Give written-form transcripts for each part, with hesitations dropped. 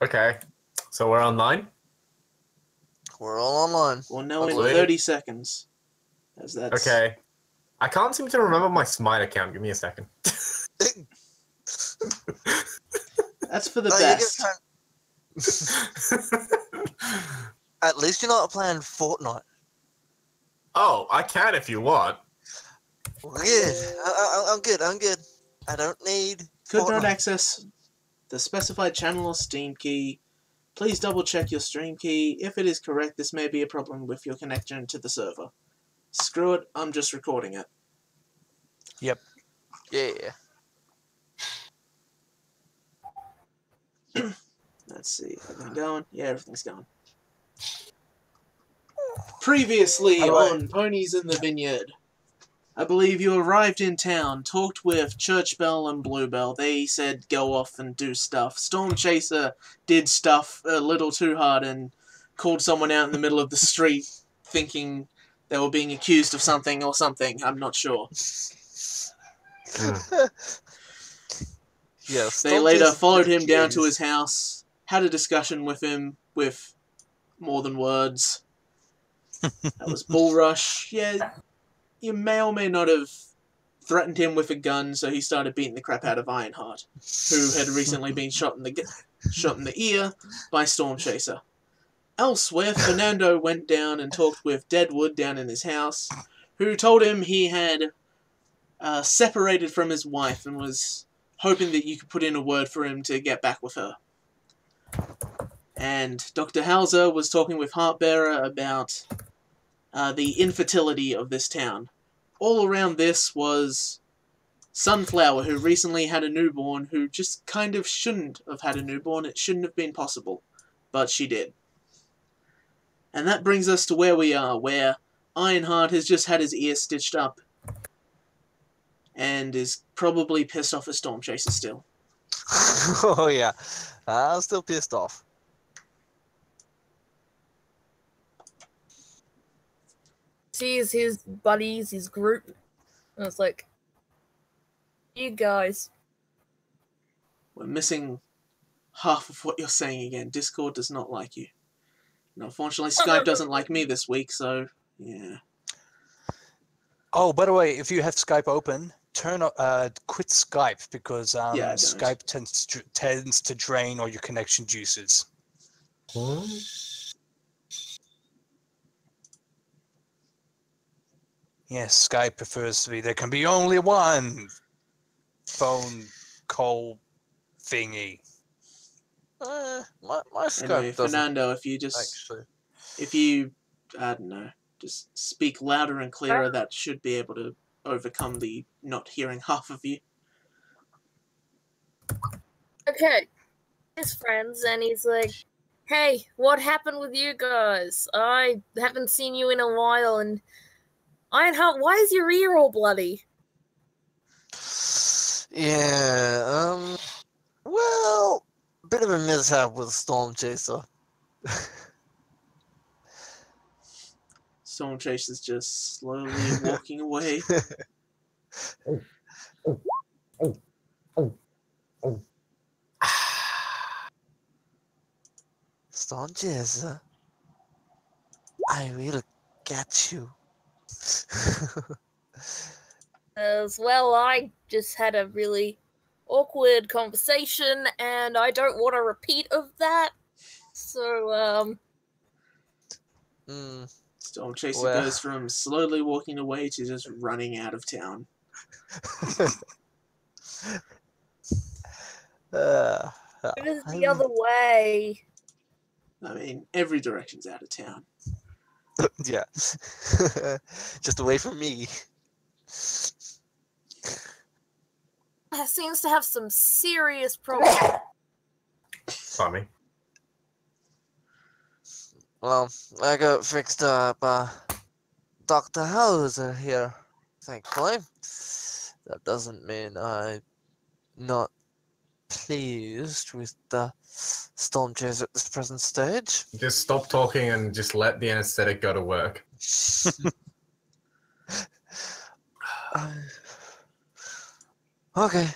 Okay. So we're online? We're all online. We'll know in Sweet. 30 seconds. As that's... Okay. I can't seem to remember my Smite account. Give me a second. That's for the Oh, best. At least you're not playing Fortnite. Oh, I can if you want. Good. I'm good. I'm good. I don't need Could not Fortnite. access the specified channel or Steam key. Please double check your stream key. If it is correct, this may be a problem with your connection to the server. Screw it, I'm just recording it. Yeah. Let's see, everything going? Yeah, everything's going. Previously on Ponies in the Vineyard. I believe you arrived in town, talked with Church Bell and Bluebell. They said go off and do stuff. Storm Chaser did stuff a little too hard and called someone out in the middle of the street thinking they were being accused of something or something. I'm not sure. Yes. They later followed him down to his house, had a discussion with him with more than words. That was Bull Rush. Yeah, you may or may not have threatened him with a gun, so he started beating the crap out of Ironheart, who had recently been shot in the ear by Storm Chaser. Elsewhere, Fernando went down and talked with Deadwood down in his house, who told him he had separated from his wife and was hoping that you could put in a word for him to get back with her. And Dr. Hauser was talking with Heartbearer about the infertility of this town. All around this was Sunflower, who recently had a newborn, who just kind of shouldn't have had a newborn. It shouldn't have been possible, but she did. And that brings us to where we are, where Ironheart has just had his ear stitched up and is probably pissed off at Storm Chaser still. Oh yeah, I'm still pissed off. Sees his buddies, his group, and it's like, you guys. We're missing half of what you're saying again. Discord does not like you. And unfortunately, Skype doesn't like me this week, so yeah. Oh, by the way, if you have Skype open, quit Skype because Yeah, Skype tends to drain all your connection juices. Yes, Skype prefers to be. There can be only one phone call thingy. My Skype Anyway, doesn't Fernando, actually. if you, I don't know, just speak louder and clearer, that should be able to overcome the not hearing half of you. Okay. His friends, and he's like, hey, what happened with you guys? I haven't seen you in a while, and Ironheart, why is your ear all bloody? Yeah, well, bit of a mishap with Storm Chaser. Storm Chaser's just slowly walking away. Storm Chaser, I will get you. As well, I just had a really awkward conversation, and I don't want a repeat of that. So, Storm Chaser goes from slowly walking away to just running out of town. it is the other way. I mean, every direction's out of town. Yeah. Just away from me. Seems to have some serious problems. Sorry. Well, I got fixed up. Dr. Hauser here, thankfully. That doesn't mean I'm not pleased with the Storm Chaser at this present stage. Just stop talking and just let the anesthetic go to work. Okay.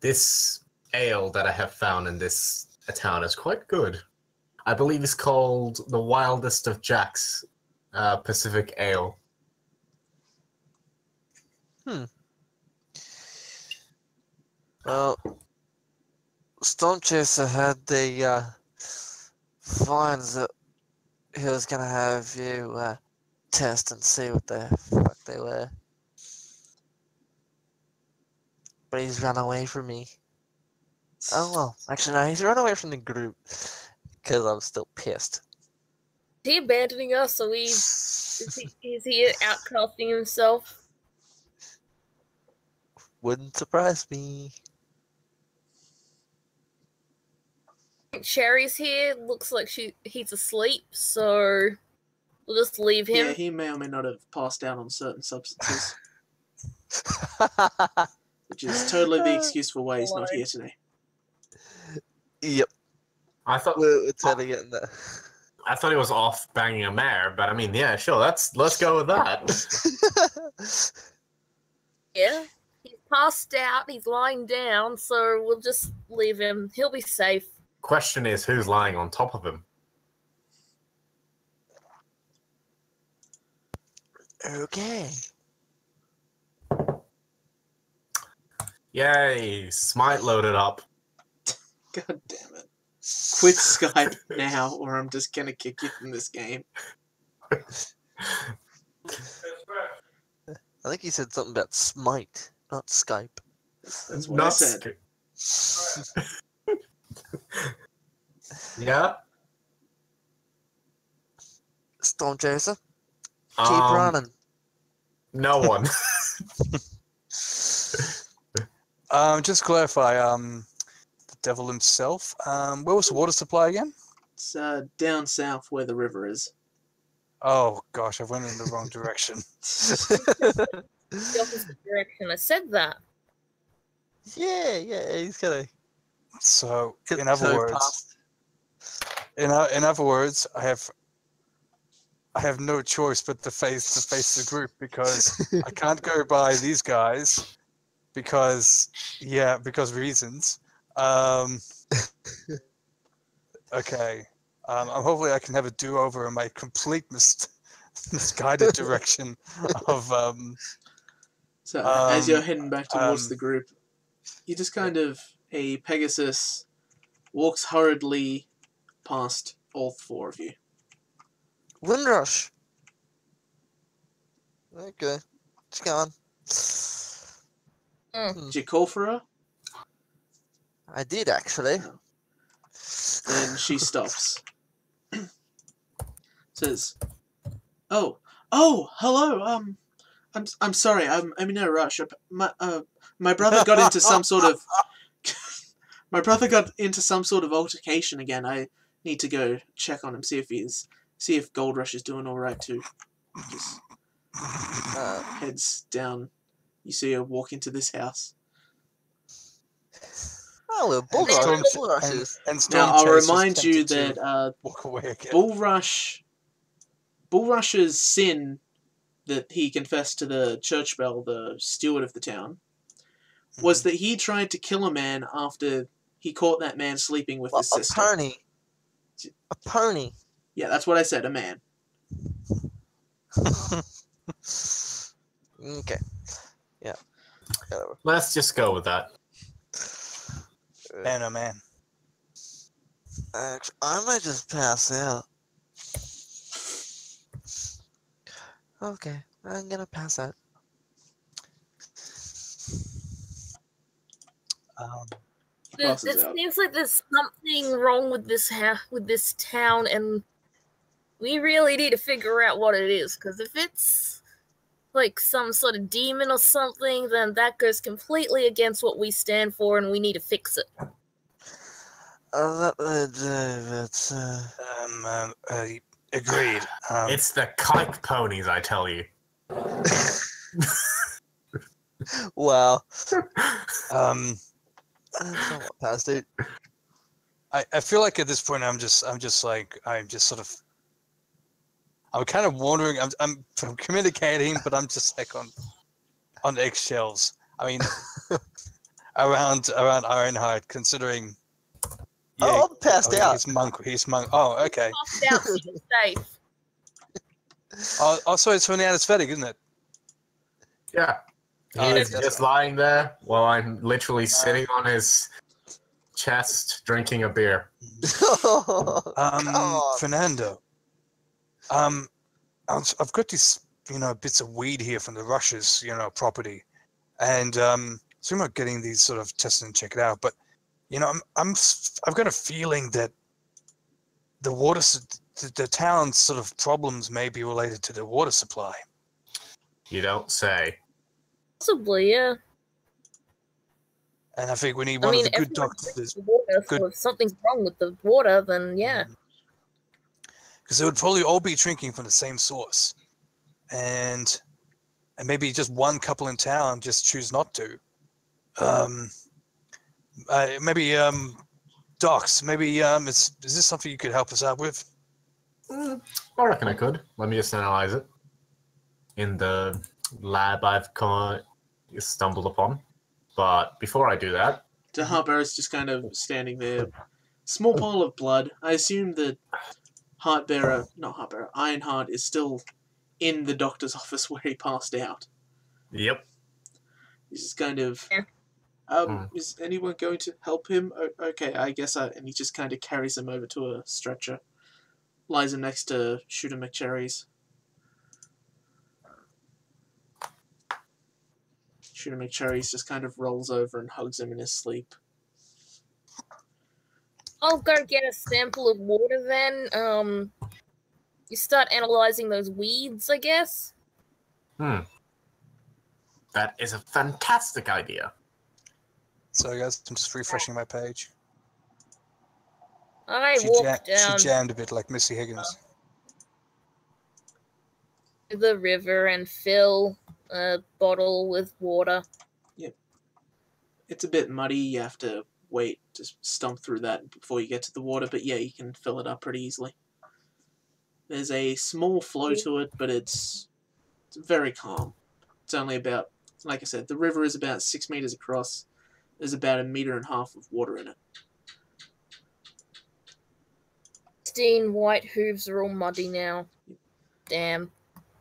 This ale that I have found in this town is quite good. I believe it's called the Wildest of Jacks Pacific Ale. Well, Stone Chaser had the vines that he was gonna have you test and see what the fuck they were. But he's run away from me. Oh well, actually no, he's run away from the group because I'm still pissed. Is he abandoning us? Is he outcasting himself? Wouldn't surprise me. Sherry's here. Looks like he's asleep, so we'll just leave him. Yeah, he may or may not have passed out on certain substances, which is totally the excuse for why he's not here today. Yep, I thought we're totally getting there. I thought he was off banging a mare, but I mean, yeah, sure. Let's go with that. Yeah, he's passed out. He's lying down, so we'll just leave him. He'll be safe. Question is, who's lying on top of him? Okay. Yay! Smite loaded up. God damn it. Quit Skype now, or I'm just gonna kick you from this game. I think he said something about Smite, not Skype. That's what I said. Yeah. Stone Chaser, keep running. No one. Just clarify, the devil himself. Where was the water supply again? It's down south where the river is. Oh gosh, I went in the wrong direction. The opposite direction. I said that. Yeah, he's gonna. So, in other words, I have no choice but to face the group because I can't go by these guys because reasons. Okay. Hopefully I can have a do-over in my complete misguided direction of So as you're heading back towards the group, you just kind of a Pegasus walks hurriedly past all four of you. Windrush. Okay, it's gone. Did you call for her? I did actually. Then she stops. Says, "Oh, hello. I'm sorry. I'm in a rush. My brother got into some sort of altercation again. I need to go check on him, see if Gold Rush is doing all right too." Just heads down. You see her walk into this house. Oh, well, Bull Rushes. Now I'll remind you that walk away again. Bull Rush's sin that he confessed to the church bell, the steward of the town, was that he tried to kill a man after he caught that man sleeping with his sister. A pony. Yeah, that's what I said, a man. Okay. Yeah. Let's just go with that. Man, oh man. Actually, I might just pass out. Okay, I'm gonna pass out. It seems like there's something wrong with this town, and we really need to figure out what it is. Because if it's like some sort of demon or something, then that goes completely against what we stand for, and we need to fix it. Agreed. It's the kike ponies, I tell you. Wow. Past it. I feel like at this point I'm kind of wondering. I'm communicating, but I'm just like on eggshells. I mean, around Ironheart, considering. Oh, I'm passed out. He's monk. Oh, okay. Passed out, so you're safe. So it's from the anesthetic, isn't it? Yeah. Oh, He's okay. just lying there while I'm literally sitting on his chest drinking a beer. Come on. Fernando. I've got these, bits of weed here from the Russia's, property, and so I'm not getting these sort of tested and check it out. But I've got a feeling that the town's sort of problems may be related to the water supply. You don't say. Possibly, yeah. And I think we need one of the good everyone drinks doctors. the water, good- so if something's wrong with the water, then yeah. Because they would probably all be drinking from the same source, and maybe just one couple in town just choose not to. Maybe Docs. Maybe is this something you could help us out with? I reckon I could. Let me just analyze it in the lab I've stumbled upon. But before I do that, The Heartbearer's just kind of standing there. Small pile of blood. I assume that Ironheart is still in the doctor's office where he passed out. yep. He's just kind of, Yeah. is anyone going to help him? Okay, I guess and he just kind of carries him over to a stretcher. Lies him next to Shooter McCherry's. Shooter McCherry's just kind of rolls over and hugs him in his sleep. I'll go get a sample of water then. You start analyzing those weeds, I guess. That is a fantastic idea. So guys, I'm just refreshing my page. I walk down She jammed a bit like Missy Higgins. to the river and fill a bottle with water. It's a bit muddy. You have to wait to stomp through that before you get to the water. But yeah, you can fill it up pretty easily. There's a small flow to it, but it's very calm. It's only about, like I said, the river is about 6 meters across. There's about 1.5 meters of water in it. 16 white hooves are all muddy now. Damn.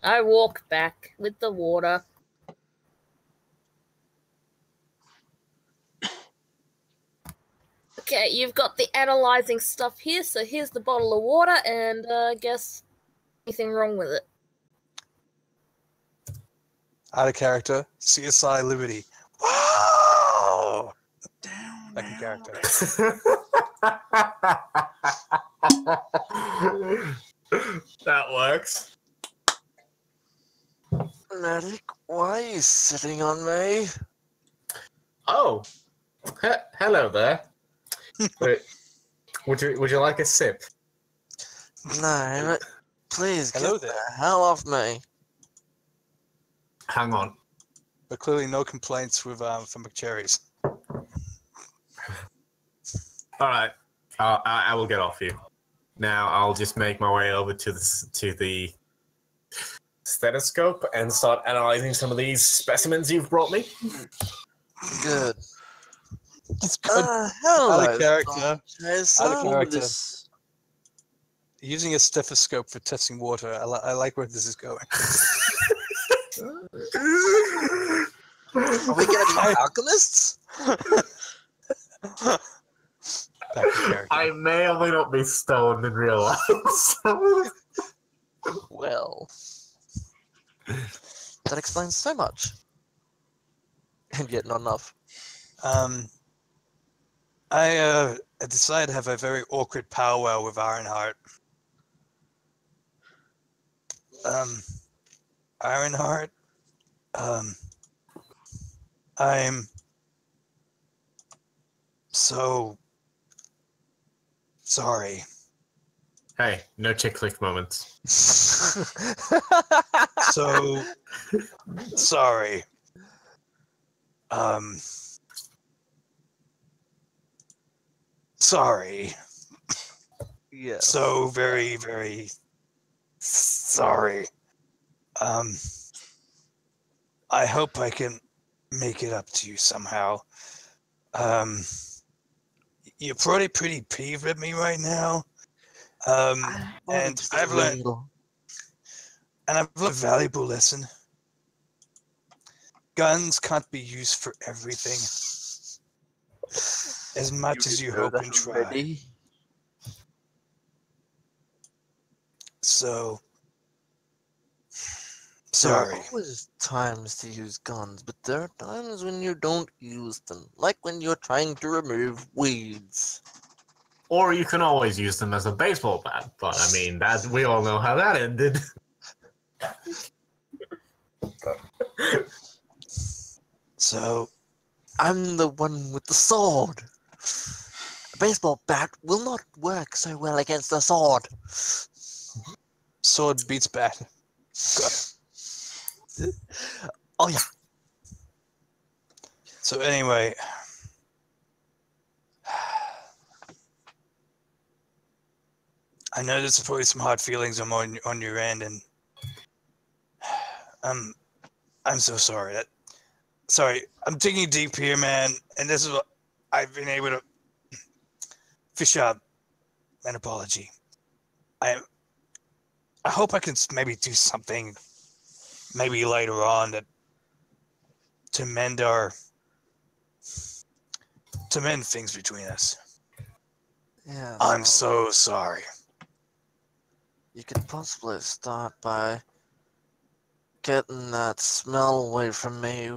I walk back with the water. Okay, you've got the analyzing stuff here, so here's the bottle of water, and I guess anything wrong with it. Out of character, CSI Liberty. Wow! Down, Back in character. That works. Medic, why are you sitting on me? Oh, hello there. Wait, would you like a sip? No, but please Hello get there. the hell off me. Hang on. But clearly no complaints with from McCherry's. All right, I will get off you. Now I'll just make my way over to the stethoscope and start analyzing some of these specimens you've brought me. Good. It's good. Hello, Out of character. Jason. Out of character. This Using a stethoscope for testing water. I like where this is going. Are we gonna be alchemists? Back to character. I may or may not be stoned in real life. so- Well, that explains so much, and yet not enough. I decided to have a very awkward powwow with Ironheart. Ironheart, I'm so sorry. Hey, no chick click moments. So sorry. Sorry. Yeah. So very, very sorry. I hope I can make it up to you somehow. You're probably pretty peeved at me right now. And I've learned a valuable lesson. Guns can't be used for everything. As much as you hope and try. So, There are sorry. always times to use guns, but there are times when you don't use them, like when you're trying to remove weeds. Or you can always use them as a baseball bat, but I mean, that we all know how that ended. So, I'm the one with the sword. A baseball bat will not work so well against a sword. sword beats bat. Oh yeah. So anyway, I know there's probably some hard feelings on your end, and I'm so sorry. Sorry, I'm digging deep here, man, and this is what I've been able to fish up an apology. I hope I can maybe do something, maybe later on, to mend things between us. Yeah. I'm so sorry. You could possibly start by getting that smell away from me.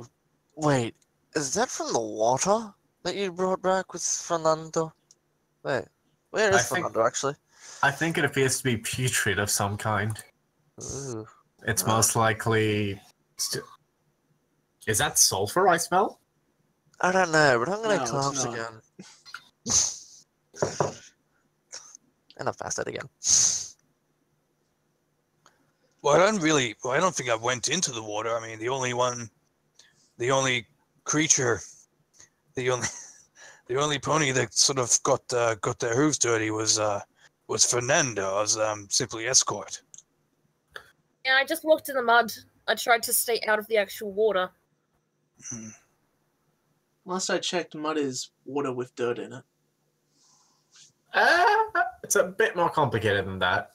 Wait, is that from the water that you brought back with Fernando? Wait, where is Fernando actually? I think it appears to be putrid of some kind. Ooh. It's most likely... Is that sulfur I smell? I don't know, but I'm gonna No, it's collapse not. again. And I passed it again. Well, I don't think I went into the water. I mean, the only creature, the only pony that sort of got their hooves dirty was Fernando as simply escort. Yeah, I just walked in the mud. I tried to stay out of the actual water. Last I checked, mud is water with dirt in it. It's a bit more complicated than that.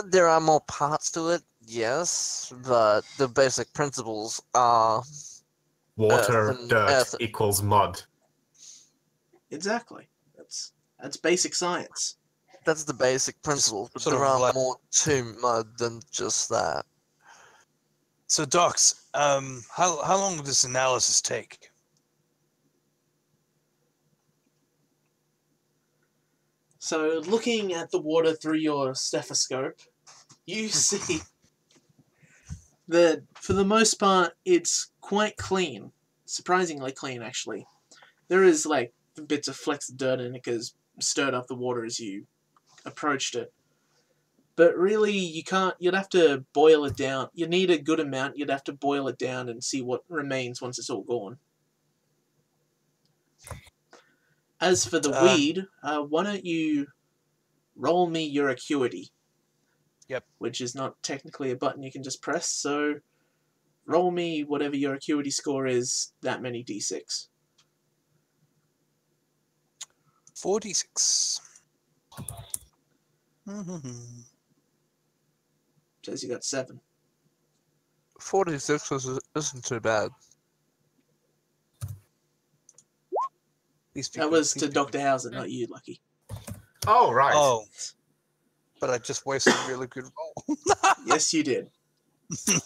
There are more parts to it, yes, but the basic principles are Water, dirt earth. equals mud. Exactly. That's basic science. That's the basic principles, but sort there of are like- more to mud than just that. So, Docs, how long will this analysis take? So, looking at the water through your stethoscope, you see that for the most part, it's quite clean. Surprisingly clean, actually. There is, like, bits of flecks of dirt in it because stirred up the water as you approached it. But really, you'd have to boil it down. You need a good amount, you'd have to boil it down and see what remains once it's all gone. As for the weed, why don't you roll me your acuity? Yep. Which is not technically a button you can just press, so roll me whatever your acuity score is, that many d6. 46. Says you got 7. 46 isn't too bad. That was to Dr. Hauser, not you, Lucky. Oh, right. Oh, but I just wasted a really good roll. Yes, you did.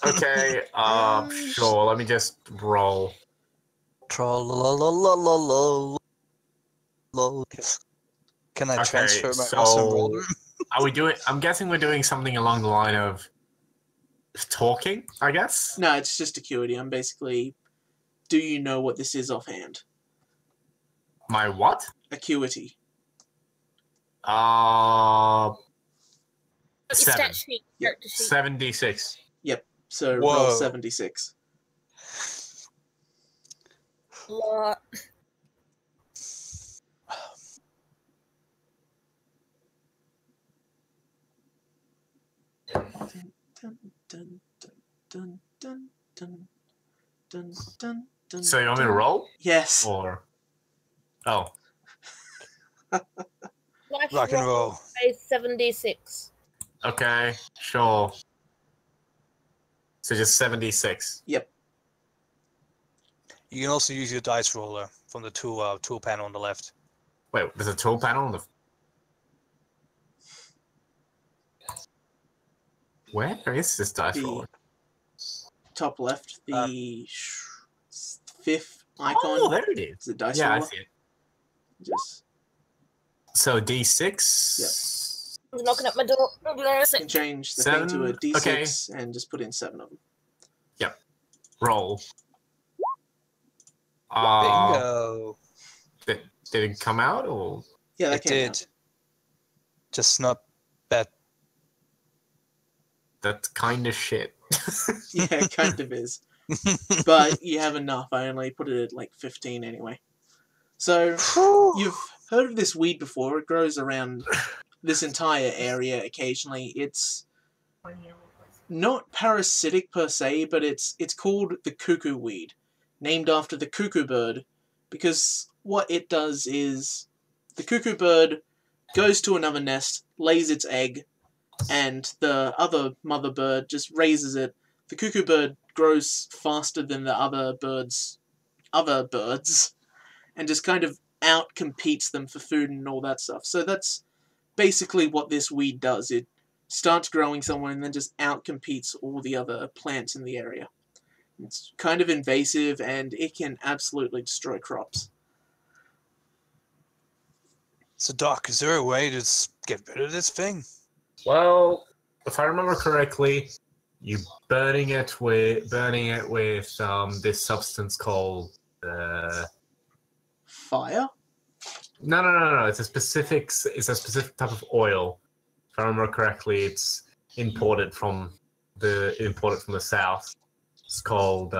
Okay, sure, let me just roll. Tra-la-la-la-la-la-la. Can I Okay, transfer my so- awesome roll to him? Are we doing... I'm guessing we're doing something along the line of talking, I guess? No, it's just acuity. I'm basically, do you know what this is offhand? My what? Acuity. Your 7. stat sheet, Yep. character sheet. 76. Yep. So Whoa. roll 76. Lot. Dun, dun, dun, dun, dun, dun, dun, dun, So you want me to roll? Yes. Or... Oh. Rock and roll. A 76. Okay, sure. So just 76. Yep. You can also use your dice roller from the tool panel on the left. Wait, there's a tool panel on the... Where is this dice The roller? top left, the fifth icon. Oh, there it is. It's a dice Yeah, roller. I see it. Just So D6. I'm knocking at my door. you can change the thing to a 7, D6 and just put in 7 of them. Roll. Bingo. Did it come out or? Yeah, that It came did. Just not bad. That's kind of shit. out. Yeah, it kind of is. But you have enough. I only put it at like 15 anyway. So you've heard of this weed before. It grows around this entire area occasionally. It's not parasitic per se, but it's called the cuckoo weed, named after the cuckoo bird, because what it does is the cuckoo bird goes to another nest, lays its egg, and the other mother bird just raises it. The cuckoo bird grows faster than the other birds, and just kind of out-competes them for food and all that stuff. So that's basically what this weed does. It starts growing somewhere and then just out-competes all the other plants in the area. It's kind of invasive, and it can absolutely destroy crops. So, Doc, is there a way to get rid of this thing? Well, if I remember correctly, you burning it with this substance called Fire? No. It's a specific type of oil. If I remember correctly, it's imported from the south. It's called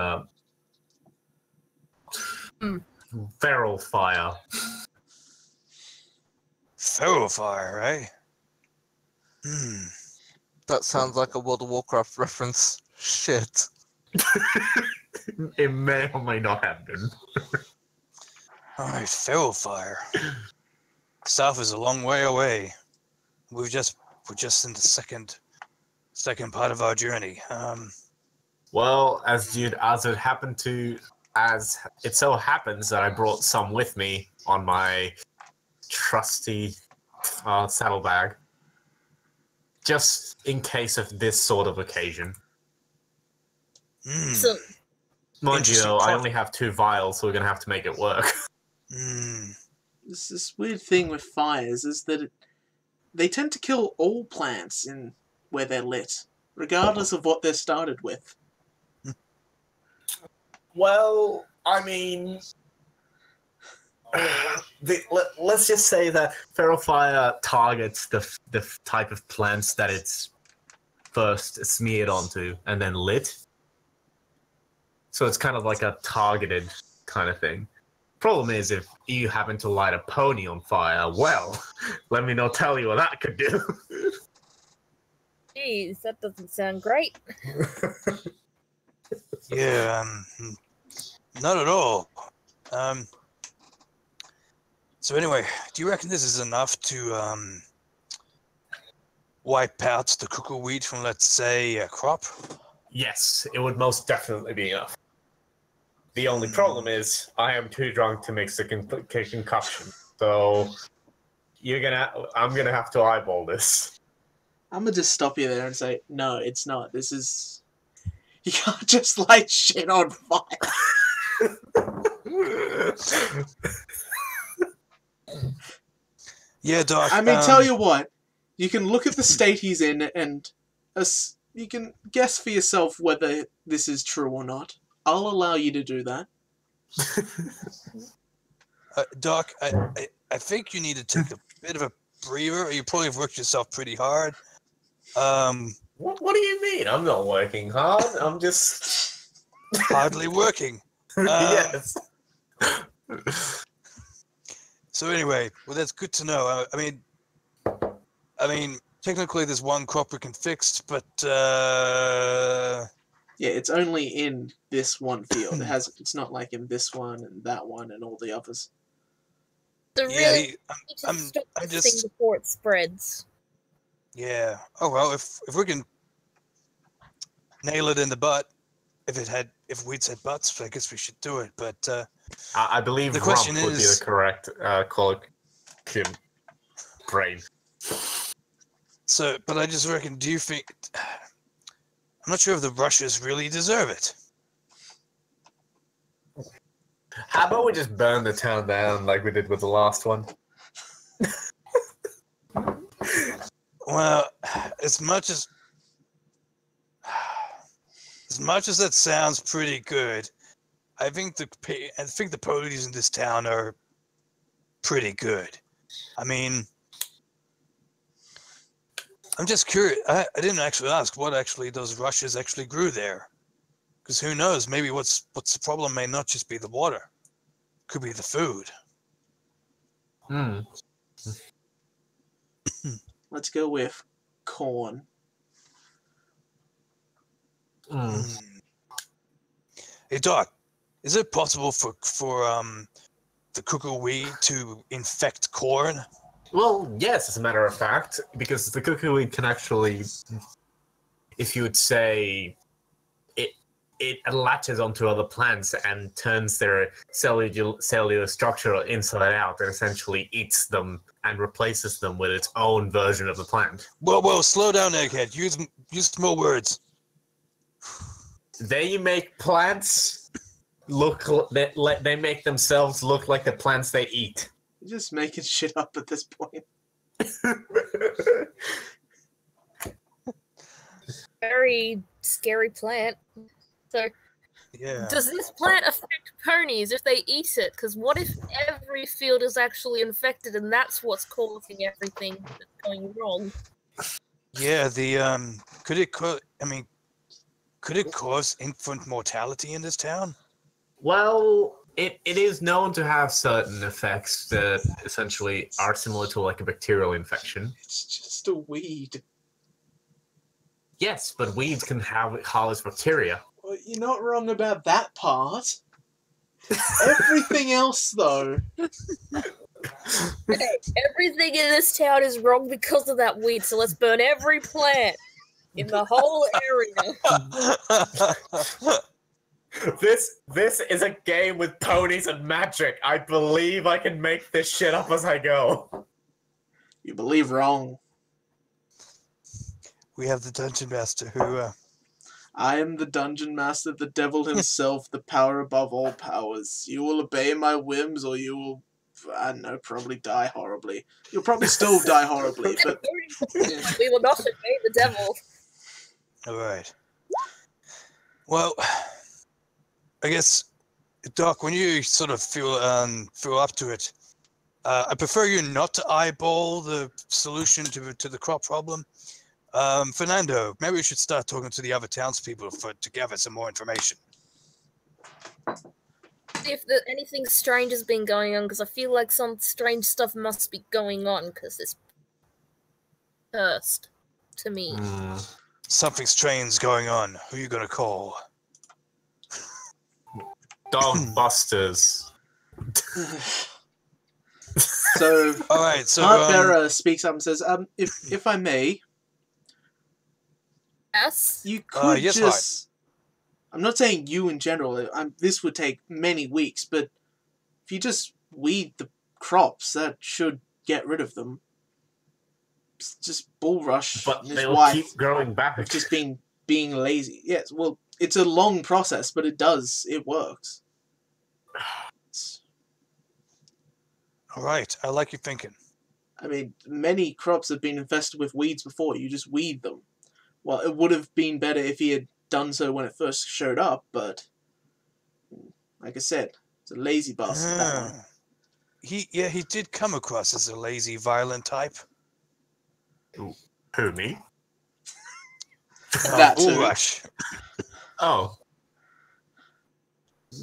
feral fire. Feral fire, right? That sounds like a World of Warcraft reference. Shit. It may or may not have been. Alright, feral fire. South is a long way away. We're just in the second part of our journey. Well, as it so happens that I brought some with me on my trusty saddlebag, just in case of this sort of occasion. So, Mind you, Interesting though, I point. only have 2 vials, so we're gonna have to make it work. This weird thing with fires is that they tend to kill all plants in where they're lit, regardless of what they're started with. Well, I mean, let's just say that feral fire targets the type of plants that it's first smeared onto and then lit. So it's kind of like a targeted kind of thing. Problem is, if you happen to light a pony on fire, well, let me not tell you what that could do. geez, that doesn't sound great. Yeah, not at all. So anyway, do you reckon this is enough to wipe out the cuckoo weed from, let's say, a crop? Yes, it would most definitely be enough. The only problem is, I am too drunk to mix the concoction, so I'm gonna have to eyeball this. I'm gonna just stop you there and say, no, it's not. This is... You can't just light shit on fire. Yeah, Doc. I mean, tell you what. You can look at the state he's in and you can guess for yourself whether this is true or not. I'll allow you to do that. Doc, I think you need to take a bit of a breather. You probably have worked yourself pretty hard. What do you mean? I'm not working hard. I'm just Hardly working. yes. So anyway, well, that's good to know. I mean, technically there's one crop we can fix, but Yeah, it's only in this one field. It's not like in this one and that one and all the others. So Yeah, really, need to I'm stop this just. thing before it spreads. Yeah. Oh well, if we can nail it in the butt, if we'd said butts, I guess we should do it. But I believe the rump question would be is- the correct colloquium brain. so, but I just reckon. Do you think? I'm not sure if the Russians really deserve it. How about we just burn the town down like we did with the last one? Well, as much as that sounds pretty good, I think the Ponies in this town are pretty good. I mean, I'm just curious. I didn't actually ask what actually those rushes actually grew there, because who knows? Maybe what's the problem may not just be the water, could be the food. Hmm. Let's go with corn. Hmm. Hey Doc, is it possible for the cuckoo weed to infect corn? Well, yes, as a matter of fact, because the cuckooweed can actually, if you would say, it latches onto other plants and turns their cellular structure inside out and essentially eats them and replaces them with its own version of the plant. Well, slow down, egghead. Use more words. They make plants they make themselves look like the plants they eat. You're just making shit up at this point. Very scary plant. So, Yeah. does this plant affect ponies if they eat it? Because what if every field is actually infected and that's what's causing everything that's going wrong? Yeah. Could it cause infant mortality in this town? Well, it is known to have certain effects that essentially are similar to like a bacterial infection. It's just a weed. Yes, but weeds can harvest bacteria. Well, you're not wrong about that part. Everything else, though. Okay, everything in this town is wrong because of that weed, so let's burn every plant in the whole area. This is a game with ponies and magic. I believe I can make this shit up as I go. You believe wrong. We have the dungeon master who. I am the dungeon master, the devil himself, the power above all powers. You will obey my whims, or you will, I don't know, probably die horribly. You'll probably still die horribly, but... Yeah. We will not obey the devil. All right. Well, I guess, Doc, when you sort of feel up to it, I prefer you not to eyeball the solution to the crop problem. Fernando, maybe we should start talking to the other townspeople to gather some more information. See if anything strange has been going on, because I feel like some strange stuff must be going on, because it's cursed to me. Something strange going on. Who are you going to call? Dog busters. So, all right. So Heartbearer speaks up and says, if I may, Yes? you could yes, just... I'm not saying you in general. This would take many weeks, but if you just weed the crops, that should get rid of them. It's just Bullrush But and his they'll wife keep growing back. have just been being lazy. Yes, well, it's a long process, but it works. all right. I like your thinking. I mean, many crops have been infested with weeds before. You just weed them. Well, it would have been better if he had done so when it first showed up, but like I said, it's a lazy bastard, that one. He did come across as a lazy, violent type. Who, me? That too. Bullrush. Oh.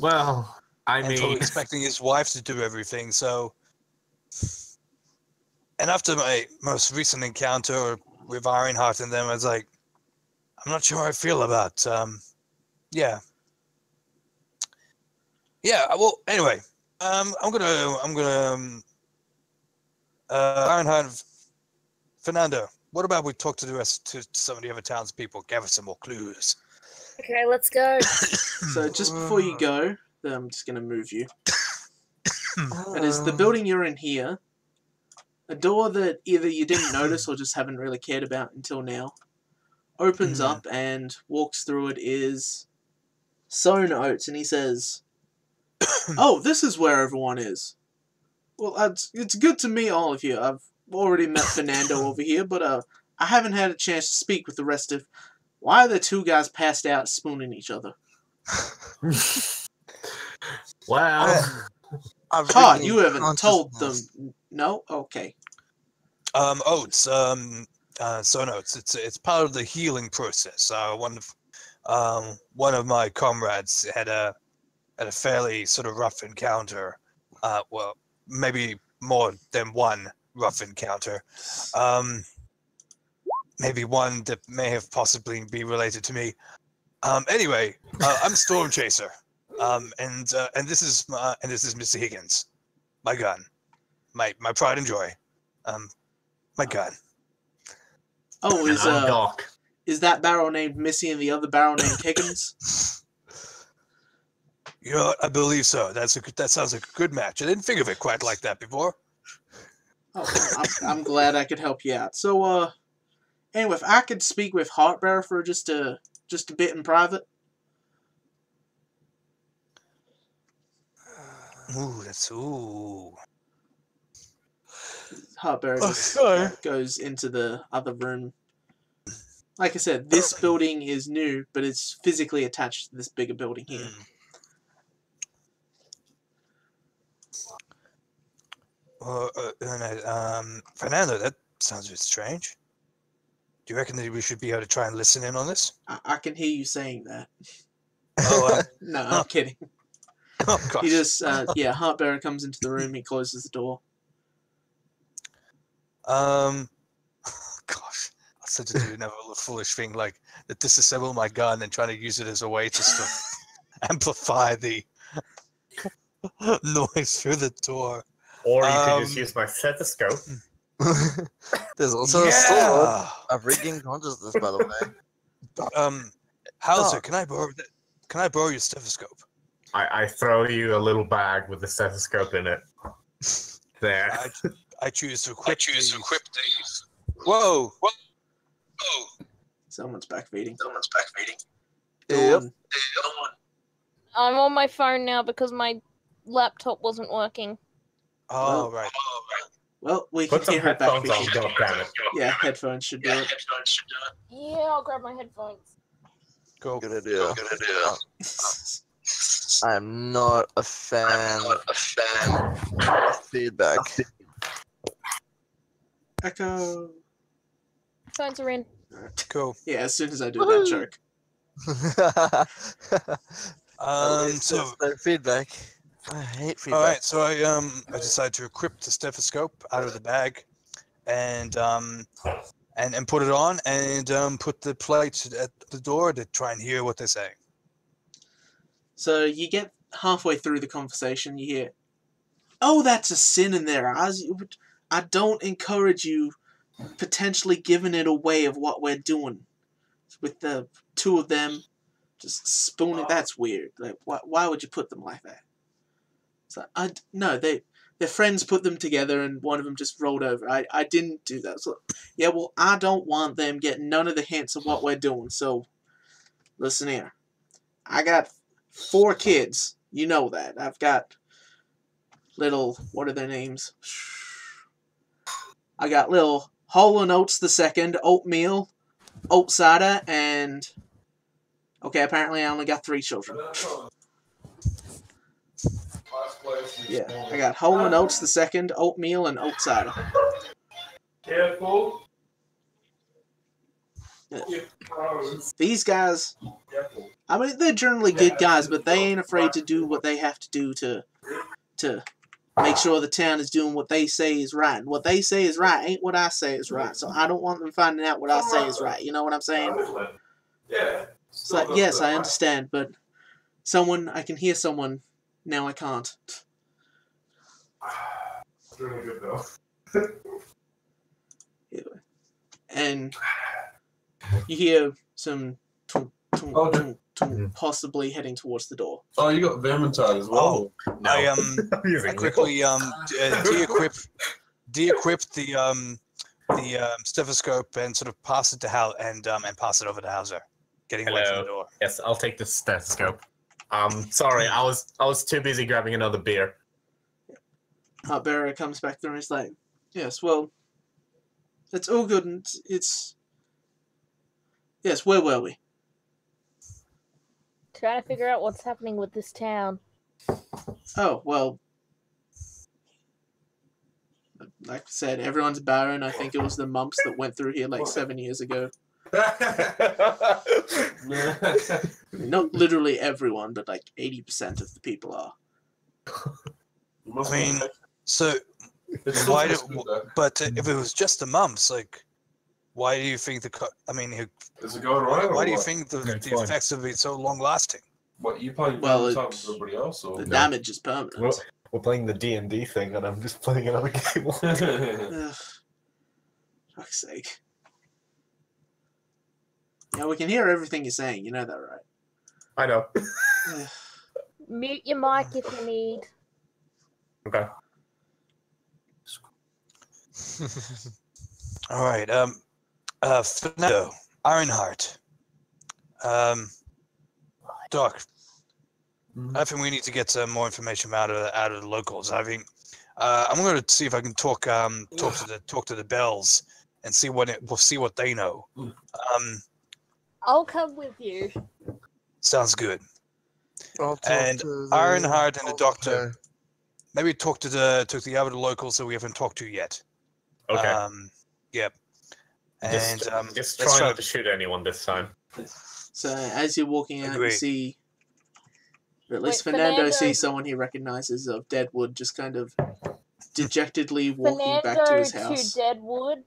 Well, I And probably mean... expecting his wife to do everything, so... And after my most recent encounter with Ironheart and them, I was like, I'm not sure how I feel about Yeah. Yeah. Well, anyway, I'm gonna Ironhide, Fernando. What about we talk to the rest, to some of the other townspeople, gather some more clues. Okay, let's go. So just before you go, I'm just going to move you. That is the building you're in here. A door that either you didn't notice or just haven't really cared about until now opens up, and walks through it is Sown Oates, and he says, "Oh, this is where everyone is. Well, it's good to meet all of you. I've already met Fernando over here, but I haven't had a chance to speak with the rest of... Why are the two guys passed out spooning each other?" Wow. Todd, you haven't told them. No? Okay. Oates, so no, it's part of the healing process. One of my comrades had a fairly sort of rough encounter. Well, maybe more than one rough encounter. Maybe one that may have possibly be related to me. Anyway, I'm Storm Chaser. And this is Mr. Higgins. My gun. My pride and joy. My gun. Oh, And I'm Doc. is that barrel named Missy and the other barrel named Higgins? You know what? I believe so. That sounds like a good match. I didn't think of it quite like that before. Oh, I'm glad I could help you out. So, anyway, if I could speak with Heartbearer for just a bit in private. Ooh. Heartbearer just goes into the other room. Like I said, this building is new, but it's physically attached to this bigger building here. Fernando, that sounds a bit strange. Do you reckon that we should be able to try and listen in on this? I can hear you saying that. Oh, No, I'm kidding. oh gosh. He just, Heartbearer comes into the room, he closes the door. Gosh, I said to do another little foolish thing like that, disassemble my gun and trying to use it as a way just to amplify the noise through the door. Or you could just use my stethoscope. There's also a sword of regained consciousness, by the way. Hauser, can I borrow your stethoscope? I throw you a little bag with the stethoscope in it. There. I choose to equip these. Whoa! Someone's backfeeding. Yep. I'm on my phone now because my laptop wasn't working. Oh, right. Well, we can Put some hear it headphones on, backfeeding. God damn it. Yeah, headphones should do it. Yeah, I'll grab my headphones. Go. Good idea. I'm not a fan of feedback. Echo. Phones are in. Cool. Yeah, as soon as I do that joke. So no feedback. I hate feedback. all right, so I decided to equip the stethoscope out of the bag, and put it on, and put the plate at the door to try and hear what they're saying. So you get halfway through the conversation, you hear, "Oh, that's a sin in their eyes. I don't encourage you potentially giving it away of what we're doing with the two of them just spooning. That's weird. Like, why would you put them like that?" So no, their friends put them together, and one of them just rolled over. I didn't do that. So, yeah, well, I don't want them getting none of the hints of what we're doing. So, listen here. I got 4 kids. You know that. I've got little, what are their names? I got little Hole and Oates the second, Oatmeal, Oat Cider, and... Okay, apparently I only got 3 children. Yeah, I got Hole and Oates the second, Oatmeal, and Oat Cider. Careful. Yeah. These guys, I mean, they're generally good guys, but they ain't afraid to do what they have to do to make sure the town is doing what they say is right. And what they say is right ain't what I say is right. So I don't want them finding out what I say is right. You know what I'm saying? Yeah. It's like, yes, I understand, but I can hear someone, now I can't. Really good though. Anyway. And you hear some possibly heading towards the door. Oh, you got Vermintide as well. No. I Using quickly de-equip the stethoscope and sort of pass it to Hal and pass it over to Hauser, getting away from the door. Yes, I'll take the stethoscope. Sorry, I was too busy grabbing another beer. Barrow comes back there and he's like, yes, well, it's all good and it's... Yes, where were we? Trying to figure out what's happening with this town. Oh, well... Like I said, everyone's barren. I think it was the mumps that went through here like 7 years ago. Not literally everyone, but like 80% of the people are. I mean, so why do? But if it was just the mumps, like, why do you think Is it going right? why do you think the effects would be so long lasting? What you playing? Well, Vermintide with everybody else, or The damage is permanent. We're playing the D&D thing, and I'm just playing another game. Ugh. Fuck's sake. Yeah, we can hear everything you're saying. You know that, right? I know. Ugh. Mute your mic if you need. Okay. All right. Fernando, Ironheart. Doc, I think we need to get some more information out of the locals. I think I'm going to see if I can talk to the Bells and see what they know. I'll come with you. Sounds good. I'll talk And to the Ironheart and the Doctor. Okay. Maybe talk to the other locals that we haven't talked to yet. Okay. Yep. And just let's try not to shoot anyone this time. So as you're walking out, you Agreed. see, or at least Wait, Fernando Fernando- sees someone he recognizes of Deadwood just kind of dejectedly walking back to Fernando his to house. Deadwood.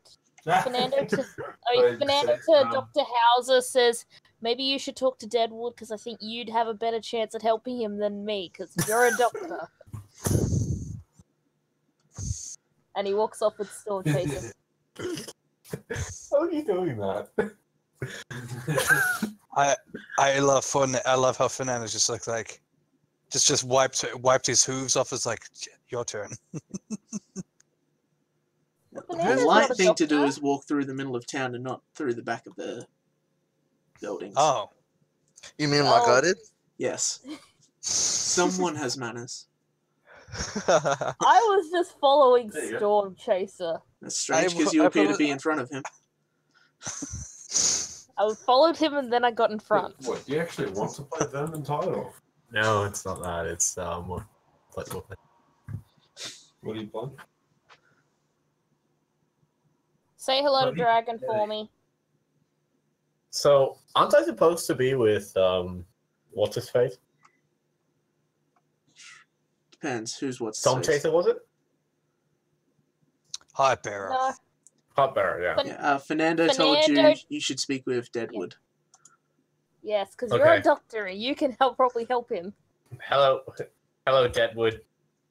Fernando to Right, Fernando so, to Dr. Hauser says, maybe you should talk to Deadwood because I think you'd have a better chance at helping him than me because you're a doctor. And he walks off with Storm Chaser. How are you doing that? I love how Fernando just looked like just wiped his hooves off. It's like, your turn. The Fernando's polite not a thing to do doctor. is walk through the middle of town and not through the back of the buildings. Oh, You mean like I Oh. did? Yes. Someone has manners. I was just following There you go. Storm Chaser. That's strange I- because you I appear to probably- be in front of him. I followed him and then I got in front. What? Do you actually want to play Vermintide, or No, it's not that. It's more flexible. what are you playing? Say hello to Bloody Dragon heck. for me. So, aren't I supposed to be with what's his face? Depends who's what's. Storm Chaser, was it? hi, Bearer. No, Hotbearer, yeah. But- Yeah, Fernando told you Fernando- you should speak with Deadwood. yes, because you're Okay. a doctor and you can probably help him. Hello, Deadwood.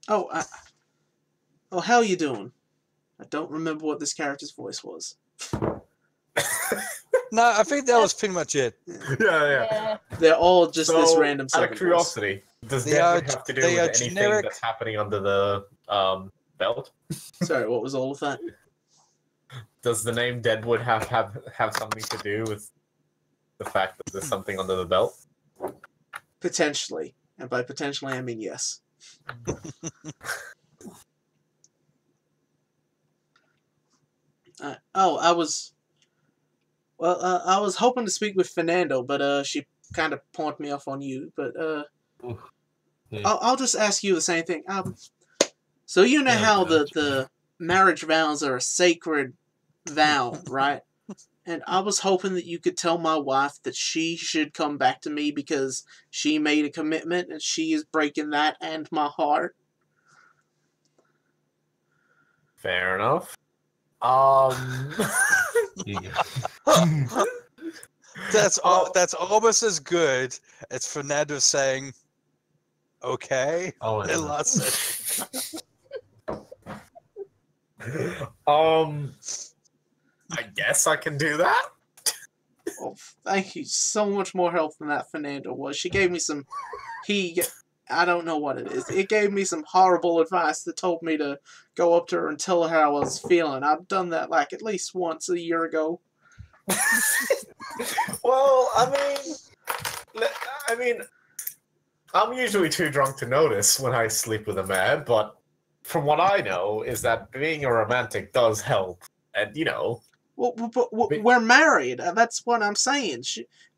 Oh, how are you doing? I don't remember what this character's voice was. No, I think that was pretty much it. Yeah. They're all just this So, random out Southern of voice. curiosity, does They Deadwood are- have to do they with are anything generic- that's happening under the belt? Sorry, what was all of that? Does the name Deadwood have something to do with the fact that there's something under the belt? Potentially. And by potentially, I mean yes. I was hoping to speak with Fernando, but she kind of pawned me off on you. But Yeah. I'll just ask you the same thing. So you know Yeah, how okay. the marriage vows are a sacred vow, right? And I was hoping that you could tell my wife that she should come back to me because she made a commitment and she is breaking that and my heart. Fair enough. That's almost as good as Fernando saying, "Okay." Oh, in last session. I guess I can do that. Well, thank you. So much more help than that Fernando was. She gave me some. I don't know what it is. It gave me some horrible advice that told me to go up to her and tell her how I was feeling. I've done that like at least once a year ago. Well, I mean, I'm usually too drunk to notice when I sleep with a man, but from what I know is that being a romantic does help, and Well, but we're married. That's what I'm saying.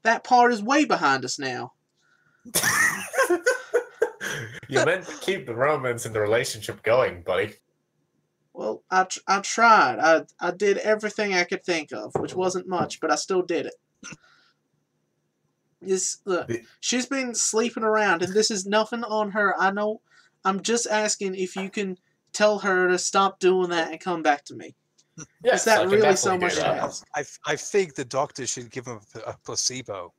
That part is way behind us now. You meant to keep the romance and the relationship going, buddy. Well, I tried. I did everything I could think of, which wasn't much, but I still did it. Look, she's been sleeping around, and this is nothing on her. I know. I'm just asking if you can tell her to stop doing that and come back to me. Yes, is that I can really so definitely much do to that. ask? I think the doctor should give him a placebo.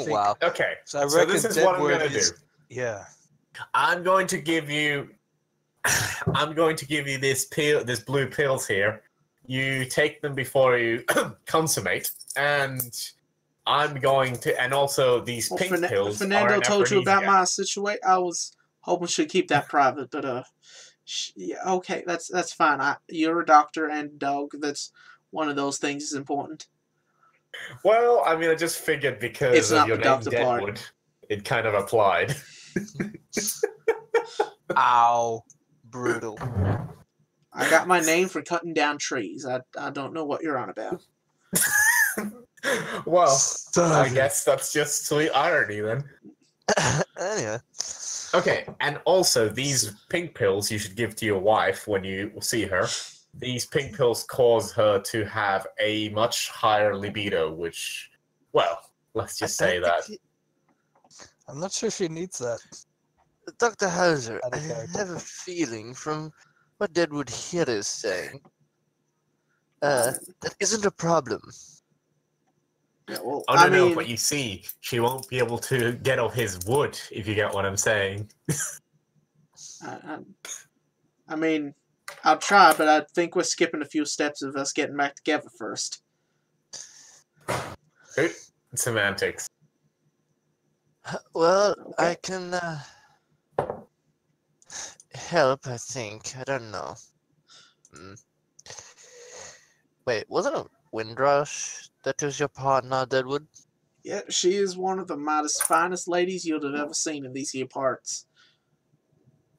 Wow. Okay, So I so reckon this is what I'm Deadwood gonna do. Yeah. I'm going to give you these blue pills here. You take them before you consummate, and I'm going to, and also these Well, pink pills. Fernando are an told you about aphrodisiac. my situation. I was hoping she'd keep that private, but yeah, okay, that's fine. You're a doctor and dog. That's one of those things is important. Well, I mean, I just figured because It's of not your the name, doctor part. Deadwood, it kind of applied. Ow. Brutal. I got my name for cutting down trees. I don't know what you're on about. Well, I it. guess that's just sweet irony then. Anyway. Okay, and also these pink pills you should give to your wife when you see her. These pink pills cause her to have a much higher libido, which, well, let's just say that. I'm not sure she needs that. Dr. Hauser, I Okay. have a feeling from what Deadwood here is saying, that isn't a problem. Yeah, well, Oh, I no, mean, but you see, she won't be able to get off his wood, if you get what I'm saying. I mean, I'll try, but I think we're skipping a few steps of us getting back together first. Semantics. Well, Okay. I can help, I think. I don't know. Wait, wasn't it Windrush that was your partner, Deadwood? Yeah, she is one of the finest ladies you'd have ever seen in these here parts.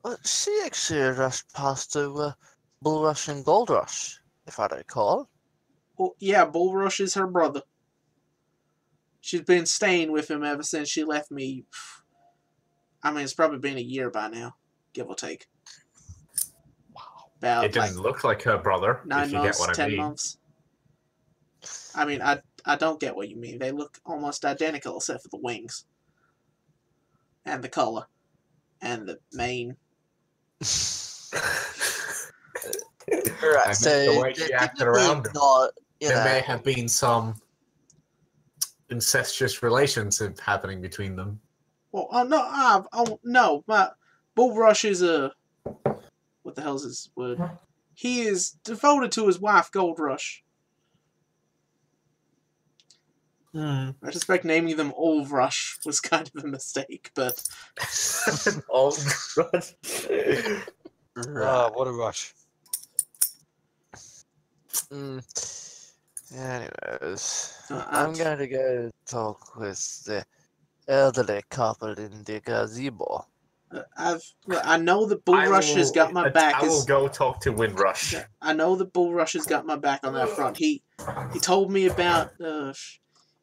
Well, she actually rushed past to Bull Rush and Gold Rush, if I recall. Well, yeah, Bullrush is her brother. She's been staying with him ever since she left me. I mean, it's probably been a year by now, give or take. Wow. About It didn't look like her brother, 9 if you months, get what I 10 mean. months. I mean, I don't get what you mean. They look almost identical except for the wings. And the color. And the mane. Right, I so meant the way she acted around him. not, There may have been some incestuous relations happening between them. Well, no, my Bullrush is what the hell's his word? He is devoted to his wife, Goldrush. I suspect naming them Old Rush was kind of a mistake, but Oh, Right. What a rush. Anyways, I'm I'm going to go talk with the elderly couple in the gazebo. I know that Bullrush has got my back. I will go talk to Windrush. I know that Bullrush has got my back on that front. He told me about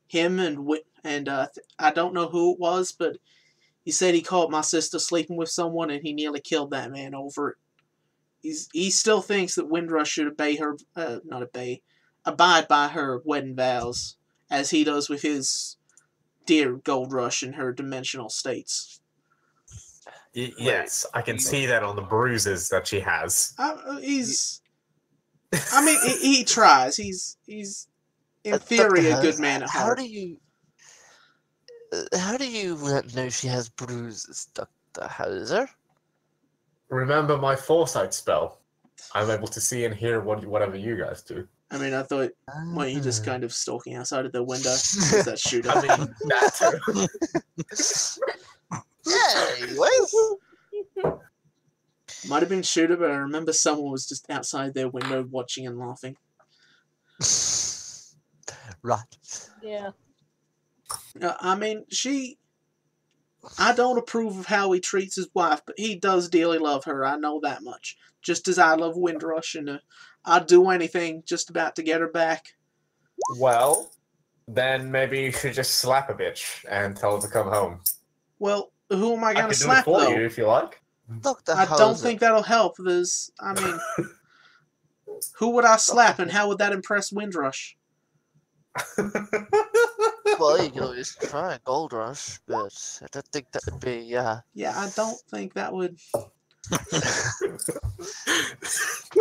him and I don't know who it was, but he said he caught my sister sleeping with someone and he nearly killed that man over it. He still thinks that Windrush should abide by her wedding vows, as he does with his dear Goldrush in her dimensional states. Yes, I can see that on the bruises that she has. He tries. in theory, Dr. a good House, man at How heart. do you know she has bruises, Dr. Hauser? Remember my foresight spell. I'm able to see and hear whatever you guys do. I mean, I thought, weren't you just kind of stalking outside of the window? Was that shooter? I mean, that too. Hey, Wes. Might have been shooter, but I remember someone was just outside their window watching and laughing. Right. Yeah. I mean, I don't approve of how he treats his wife, but he does dearly love her. I know that much. Just as I love Windrush, and I'd do anything just about to get her back. Well, then maybe you should just slap a bitch and tell her to come home. Well, who am I I going can to do it slap, for though? you if you like. Dr. I Hauser. don't think that'll help. I mean, who would I slap, and how would that impress Windrush? Well, you could always try a gold rush, but I don't think that would be, Yeah, I don't think that would...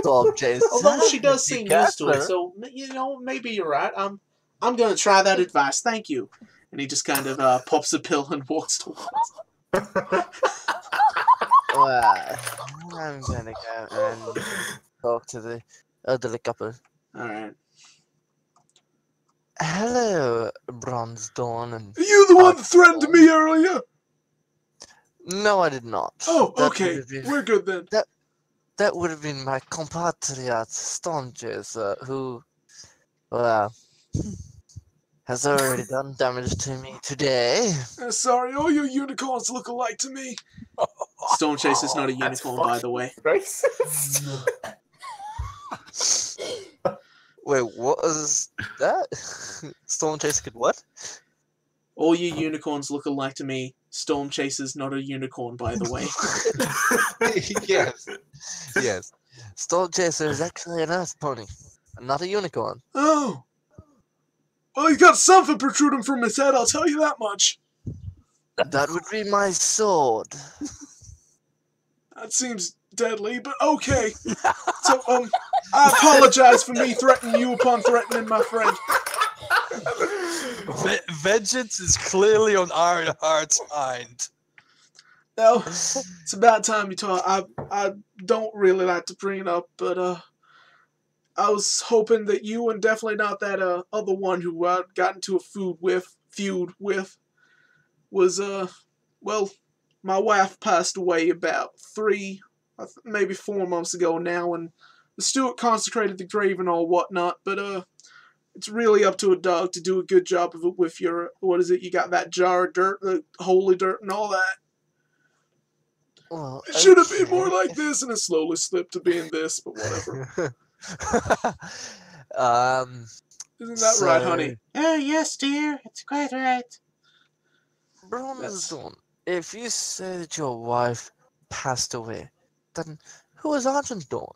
Bob Jason. Although she does You seem got used to it, her. so, maybe you're right. I'm going to try that advice. Thank you. And he just kind of pops a pill and walks towards. Well, I'm gonna go and talk to the elderly couple. All right. Hello, Bronze Dawn and... Are you the one that threatened me earlier? No, I did not. Oh, That okay. would have been- We're good then. That would have been my compatriot, Stormchaser, who, well, has already done damage to me today. Sorry, all your unicorns look alike to me. Stormchaser's not a That's unicorn, by the way. Racist. Wait, what was that? Stormchaser could what? All your unicorns look alike to me. Stormchaser's not a unicorn, by the way. Yes. Yes. Stormchaser is actually an earth pony, not a unicorn. Oh. Well, he's got something protruding from his head, I'll tell you that much. That would be my sword. That seems deadly, but okay. So, I apologize for me threatening you upon threatening my friend. Vengeance is clearly on Ironheart's mind. Now, it's about time you talk. I don't really like to bring it up, but I was hoping that you, and definitely not that other one who got into a feud with, was well, my wife passed away about 3, maybe 4 months ago now, and the steward consecrated the grave and all whatnot, but it's really up to a dog to do a good job of it with your, what is it, you got that jar of dirt, the holy dirt and all that. Well, It should have been okay. more like this, and it slowly slipped to being this, but whatever. Isn't that right, honey? Oh, yes, dear. It's quite right. Bronze Dawn, if you say that your wife passed away, then who is Argent Dawn?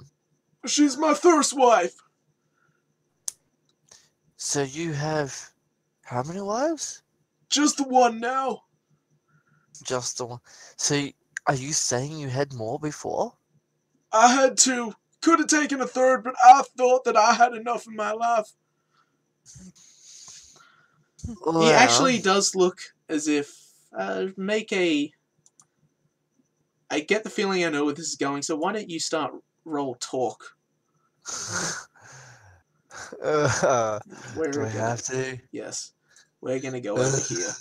She's my first wife. So you have how many wives? Just the one now. Just the one. So are you saying you had more before? I had 2. Could have taken a 3rd, but I thought that I had enough in my life. Well, He actually does look as if I get the feeling I know where this is going, so why don't you start roll talk? Where do we're I gonna- have to? Yes. We're gonna go over here.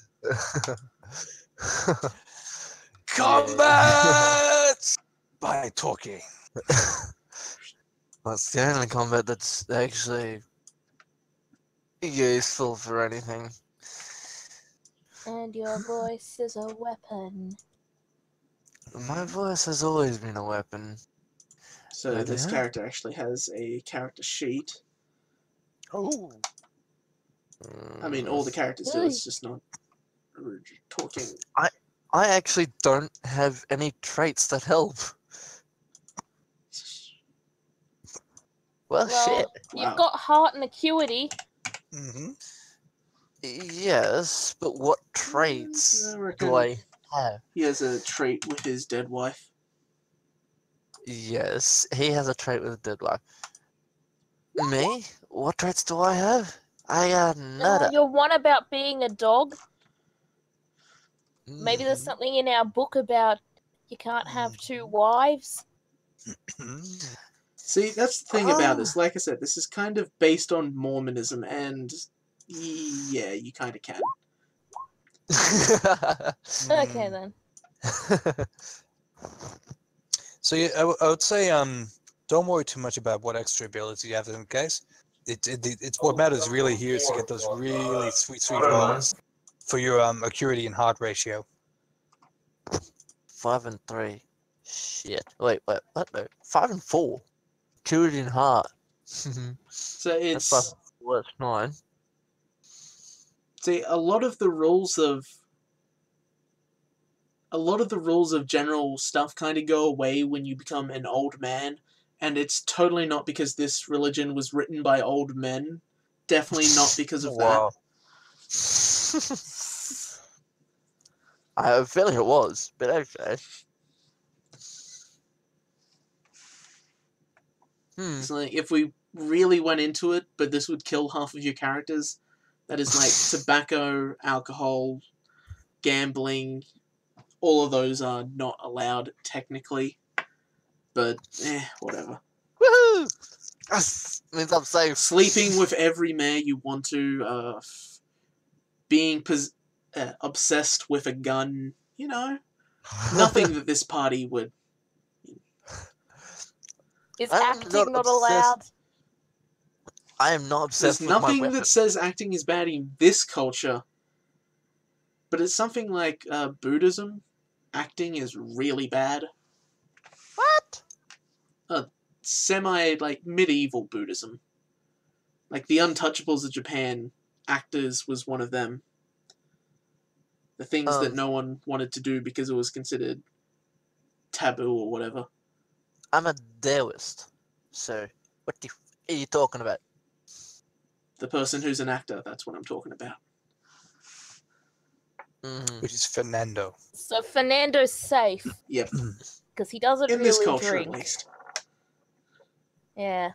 Combat by talking. That's the only combat that's actually useful for anything. And your voice is a weapon. My voice has always been a weapon. So Right this there. character actually has a character sheet. Oh. I mean, all the characters do, Really? it's just not talking. I actually don't have any traits that help. Well, Well, shit. Wow. you've got heart and acuity. Mm-hmm. Yes, but what traits I reckon do I have? He has a trait with his dead wife. Yes, he has a trait with a dead wife. Me? What traits do I have? I got nada. Your one about being a dog. Maybe there's something in our book about you can't have two wives. See, that's the thing about this. Like I said, this is kind of based on Mormonism, and yeah, you kind of can. Okay then. So yeah, I would say don't worry too much about what extra abilities you have in case. It's what matters really here is to get those really sweet rolls for your acuity and heart ratio. 5 and 3. Shit. Wait, what? No. 5 and 4. Acuity and heart. So That's 5 it's and 4, that's 9. see a lot of the rules of general stuff kind of go away when you become an old man, and it's totally not because this religion was written by old men. Definitely not because of that. I have a feeling it was, but okay. It's like if we really went into it, but this would kill half of your characters. That is like tobacco, alcohol, gambling. All of those are not allowed technically, but whatever. Woohoo! Means I'm safe. Sleeping with every mare you want to, being obsessed with a gun, you know, nothing that this party would. Is I'm acting not obsessed. allowed? I am not obsessed There's with my nothing weapon. that says acting is bad in this culture, but it's something like Buddhism. Acting is really bad. What? Like medieval Buddhism. Like the Untouchables of Japan, actors was one of them. The things that no one wanted to do because it was considered taboo or whatever. I'm a Taoist, so what the are you talking about? The person who's an actor, that's what I'm talking about. Which is Fernando. So Fernando's safe Yep. because he doesn't In really this culture, drink. at least. Yeah.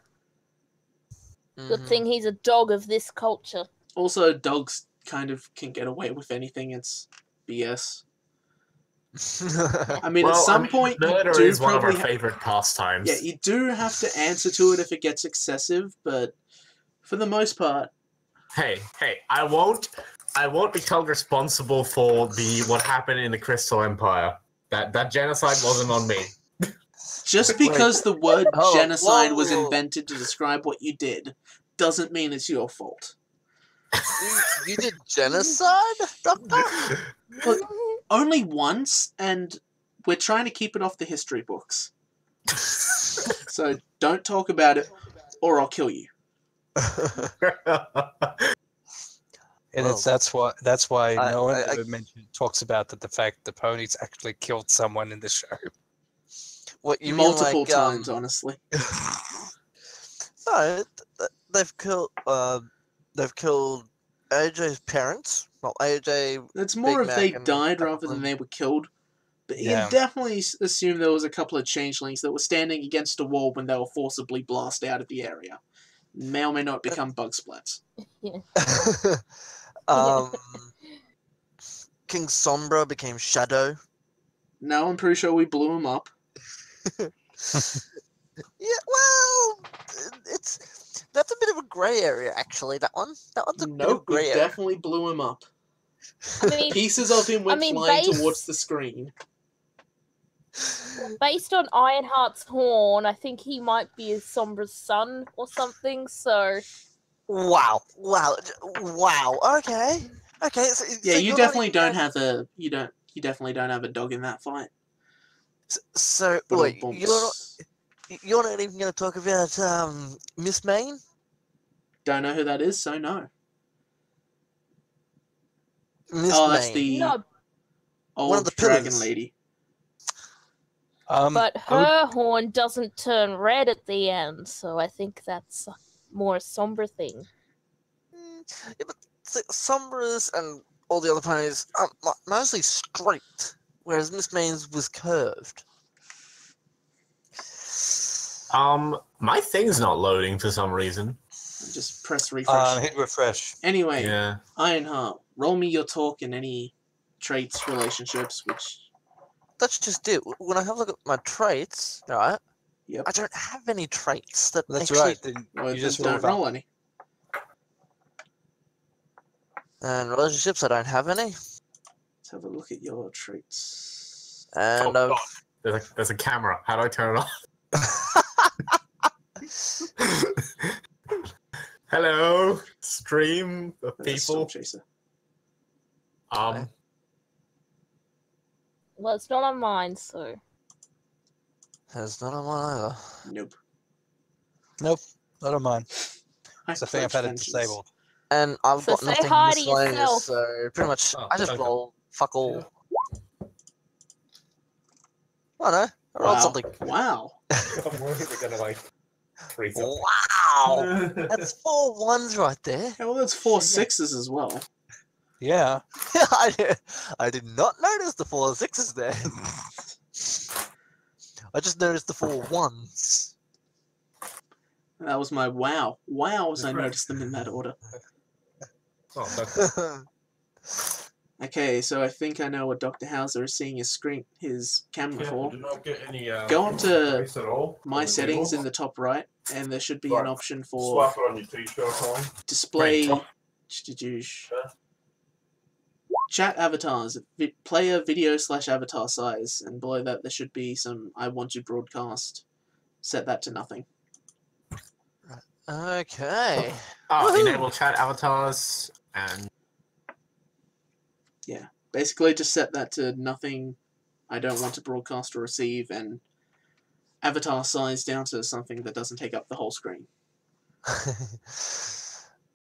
Good thing he's a dog of this culture. Also, dogs kind of can get away with anything. It's BS. I mean, at some point, murder you do is one of our probably favorite pastimes. yeah, you do have to answer to it if it gets excessive, but for the most part, Hey, I won't be held responsible for what happened in the Crystal Empire. That genocide wasn't on me. just because the word Oh, genocide was whoa. invented to describe what you did, doesn't mean it's your fault. You did genocide, Doctor? Look, only once, and we're trying to keep it off the history books. So don't talk about it, or I'll kill you. And Well, that's why no one I- ever talks about the fact the ponies actually killed someone in the show. What you Multiple mean, like, times, honestly. No, they've killed AJ's parents. Well, AJ. It's more Big if they Mac and died rather than Apple. they were killed. But you Yeah. can definitely assume there was a couple of changelings that were standing against a wall when they were forcibly blasted out of the area. May or may not become bug splats. King Sombra became Shadow. No, I'm pretty sure we blew him up. Yeah, well, that's a bit of a grey area, actually. That one's a bit of Nope, we grey area. definitely blew him up. I mean, Pieces of him went flying towards the screen. based on Ironheart's horn, I think he might be a Sombra's son or something. So Wow. Okay. So, Yeah, so you you're definitely not don't even have a you definitely don't have a dog in that fight. So But wait, you're not even going to talk about Miss Main? Don't know who that is, so no. Miss Oh, Main. that's the no, old of the dragon pillars. lady. but I would- her horn doesn't turn red at the end. So I think that's more a Sombra thing. Yeah, but Sombra's and all the other ponies are mostly straight, whereas Miss Main's was curved. My thing's not loading for some reason. Just press refresh. Hit refresh. Anyway, Yeah. Ironheart, roll me your talk and any traits, relationships, which... That's just it. When I have a look at my traits, right? Yep. I don't have any traits that That's actually... right. Then Well, you just don't roll any. And relationships, I don't have any. Let's have a look at your traits. And Oh, God. There's a camera. How do I turn it off? Hello, stream of people. Chaser. Well, it's not on mine, so. There's none of mine either. Nope. Nope, not on mine. I It's a thing I've had it disabled. And I've So got say nothing hi to miscellaneous, yourself. so pretty much Oh, I just okay. roll fuck all. Oh no, I rolled Wow. something. Wow. I'm worried they're gonna like freeze up. Wow! That's 4 1s right there. Yeah, well, that's 4 6s as well. Yeah. I did not notice the 4 6s there. I just noticed the 4 1s. That was my wow. Wows, I noticed them in that order. Oh, that's Okay, so I think I know what Dr. Hauser is seeing his camera Yeah, for. did not get any. Go up to trace at all My on the settings table. in the top right, and there should be Right. an option for Slap it on your t-shirt, Colin. display Right. chat avatars, player video / avatar size, and below that there should be some I want to broadcast. Set that to nothing. Okay. enable chat avatars and Basically, just set that to nothing. I don't want to broadcast or receive, and avatar size down to something that doesn't take up the whole screen.